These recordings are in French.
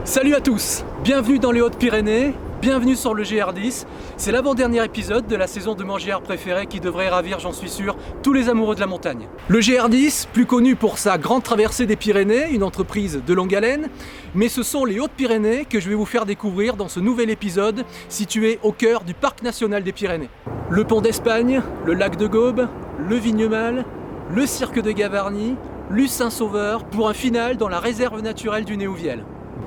Salut à tous, bienvenue dans les Hautes-Pyrénées, bienvenue sur le GR10. C'est l'avant-dernier épisode de la saison de mon GR préféré qui devrait ravir, j'en suis sûr, tous les amoureux de la montagne. Le GR10, plus connu pour sa grande traversée des Pyrénées, une entreprise de longue haleine, mais ce sont les Hautes-Pyrénées que je vais vous faire découvrir dans ce nouvel épisode situé au cœur du Parc national des Pyrénées. Le pont d'Espagne, le lac de Gaume, le Vignemale, le cirque de Gavarnie, Luce-Saint-Sauveur pour un final dans la réserve naturelle du Néouviel.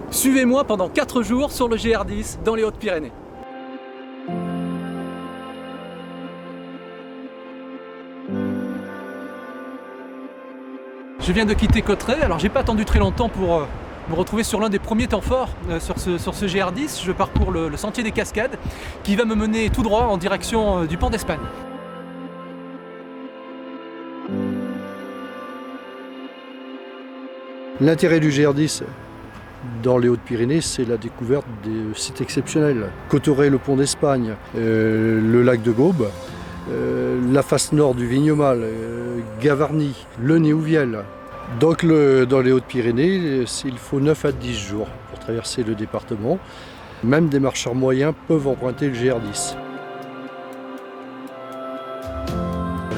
Suivez-moi pendant 4 jours sur le GR10 dans les Hautes-Pyrénées. Je viens de quitter Cauterets, alors j'ai pas attendu très longtemps pour me retrouver sur l'un des premiers temps forts sur ce GR10. Je parcours le sentier des Cascades qui va me mener tout droit en direction du pont d'Espagne. L'intérêt du GR10 dans les Hautes-Pyrénées, c'est la découverte des sites exceptionnels. Cauterets, le pont d'Espagne, le lac de Gaume, la face nord du Vignemale, Gavarnie, le Néouviel. Donc dans les Hautes-Pyrénées, il faut 9 à 10 jours pour traverser le département. Même des marcheurs moyens peuvent emprunter le GR10.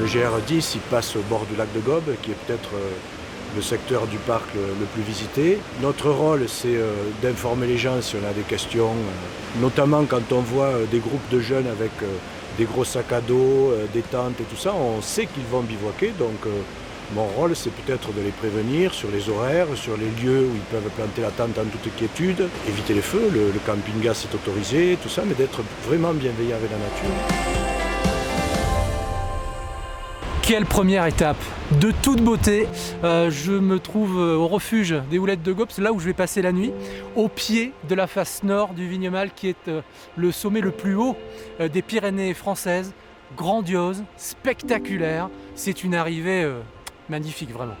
Le GR10, il passe au bord du lac de Gaume, qui est peut-être le secteur du parc le plus visité. Notre rôle, c'est d'informer les gens si on a des questions, notamment quand on voit des groupes de jeunes avec des gros sacs à dos, des tentes et tout ça, on sait qu'ils vont bivouaquer, donc mon rôle, c'est peut-être de les prévenir sur les horaires, sur les lieux où ils peuvent planter la tente en toute quiétude, éviter les feux, le camping-gaz est autorisé, tout ça, mais d'être vraiment bienveillant avec la nature. Quelle première étape de toute beauté. Je me trouve au refuge des Houlettes de Gaume, c'est là où je vais passer la nuit, au pied de la face nord du Vignemale, qui est le sommet le plus haut des Pyrénées françaises. Grandiose, spectaculaire. C'est une arrivée magnifique, vraiment.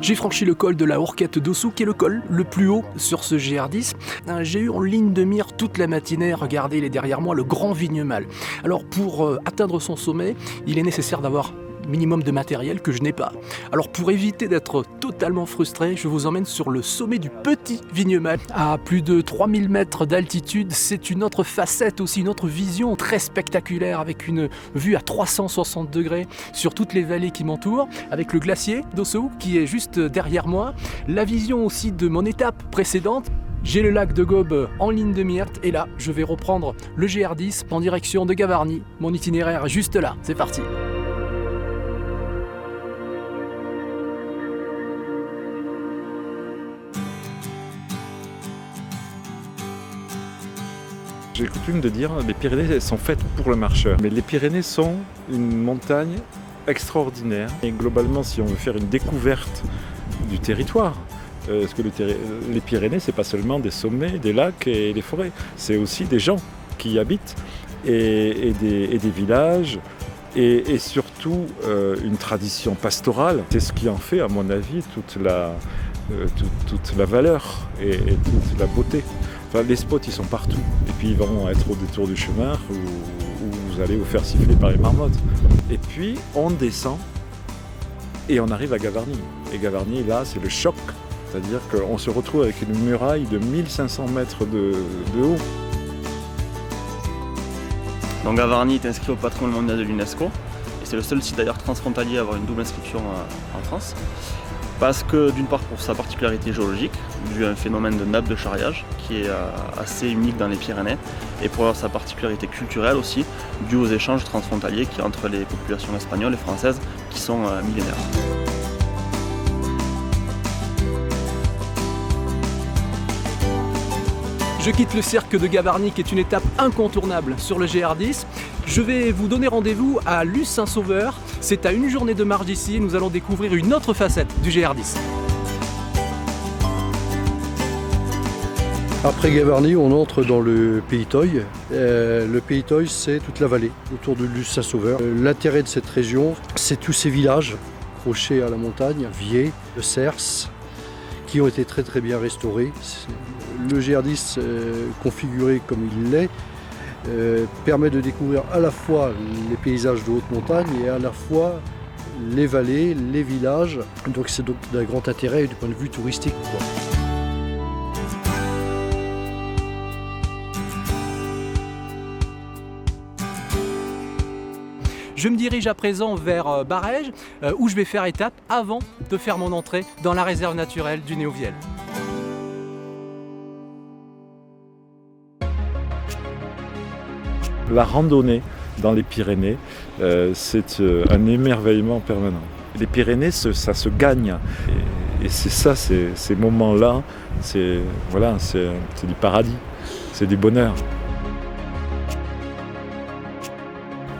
J'ai franchi le col de la Hourquette d'Ossou, qui est le col le plus haut sur ce GR10. J'ai eu en ligne de mire toute la matinée, regardez, il est derrière moi, le grand Vignemale. Alors pour atteindre son sommet, il est nécessaire d'avoir minimum de matériel que je n'ai pas. Alors pour éviter d'être totalement frustré, je vous emmène sur le sommet du petit Vignemale. À plus de 3000 mètres d'altitude, c'est une autre facette aussi, une autre vision très spectaculaire avec une vue à 360 degrés sur toutes les vallées qui m'entourent, avec le glacier d'Ossou qui est juste derrière moi, la vision aussi de mon étape précédente. J'ai le lac de Gaume en ligne de mire et là, je vais reprendre le GR10 en direction de Gavarnie. Mon itinéraire est juste là, c'est parti. J'ai coutume de dire que les Pyrénées sont faites pour le marcheur. Mais les Pyrénées sont une montagne extraordinaire. Et globalement, si on veut faire une découverte du territoire, parce que les Pyrénées, c'est pas seulement des sommets, des lacs et des forêts, c'est aussi des gens qui y habitent et des villages et surtout une tradition pastorale. C'est ce qui en fait, à mon avis, toute la valeur et toute la beauté. Enfin, les spots, ils sont partout. Et puis, ils vont être au détour du chemin où vous allez vous faire siffler par les marmottes. Et puis, on descend et on arrive à Gavarnie. Et Gavarnie, là, c'est le choc. C'est-à-dire qu'on se retrouve avec une muraille de 1500 mètres de haut. Donc Gavarnie est inscrit au patrimoine mondial de l'UNESCO. Et c'est le seul site d'ailleurs transfrontalier à avoir une double inscription en France. Parce que d'une part pour sa particularité géologique, dû à un phénomène de nappe de charriage qui est assez unique dans les Pyrénées, et pour sa particularité culturelle aussi, dû aux échanges transfrontaliers qu'il y a entre les populations espagnoles et françaises qui sont millénaires. Je quitte le cirque de Gavarnie qui est une étape incontournable sur le GR10. Je vais vous donner rendez-vous à Luce-Saint-Sauveur. C'est à une journée de marche d'ici et nous allons découvrir une autre facette du GR10. Après Gavarnie, on entre dans le Pays Toy. Le Pays Toy, c'est toute la vallée autour de Luce-Saint-Sauveur. L'intérêt de cette région, c'est tous ces villages accrochés à la montagne, Vier, le Cers, qui ont été très très bien restaurés. Le GR10 configuré comme il l'est permet de découvrir à la fois les paysages de haute montagne et à la fois les vallées, les villages. Donc c'est donc d'un grand intérêt du point de vue touristique, quoi. Je me dirige à présent vers Barèges, où je vais faire étape avant de faire mon entrée dans la réserve naturelle du Néouviel. La randonnée dans les Pyrénées, c'est un émerveillement permanent. Les Pyrénées, ça se gagne. Et c'est ça, ces moments-là, c'est du paradis, c'est du bonheur.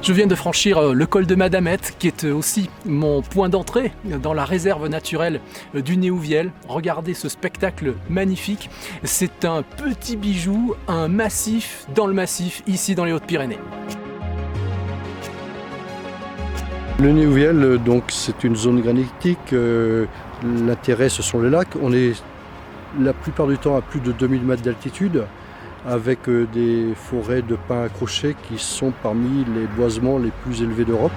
Je viens de franchir le col de Madamette, qui est aussi mon point d'entrée dans la réserve naturelle du Néouviel. Regardez ce spectacle magnifique. C'est un petit bijou, un massif dans le massif, ici dans les Hautes-Pyrénées. Le Néouviel, donc, c'est une zone granitique. L'intérêt, ce sont les lacs. On est la plupart du temps à plus de 2000 mètres d'altitude, avec des forêts de pins accrochés qui sont parmi les boisements les plus élevés d'Europe.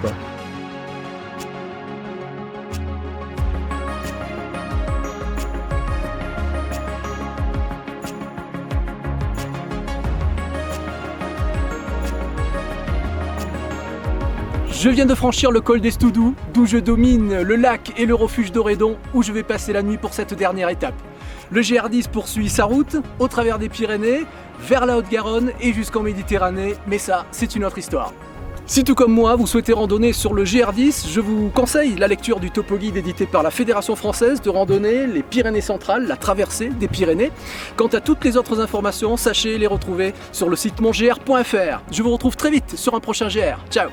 Je viens de franchir le col d'Estoudou, d'où je domine le lac et le refuge d'Oredon, où je vais passer la nuit pour cette dernière étape. Le GR10 poursuit sa route au travers des Pyrénées, vers la Haute-Garonne et jusqu'en Méditerranée, mais ça, c'est une autre histoire. Si tout comme moi, vous souhaitez randonner sur le GR10, je vous conseille la lecture du topo guide édité par la Fédération française de randonnée, les Pyrénées centrales, la traversée des Pyrénées. Quant à toutes les autres informations, sachez les retrouver sur le site mongr.fr. Je vous retrouve très vite sur un prochain GR. Ciao!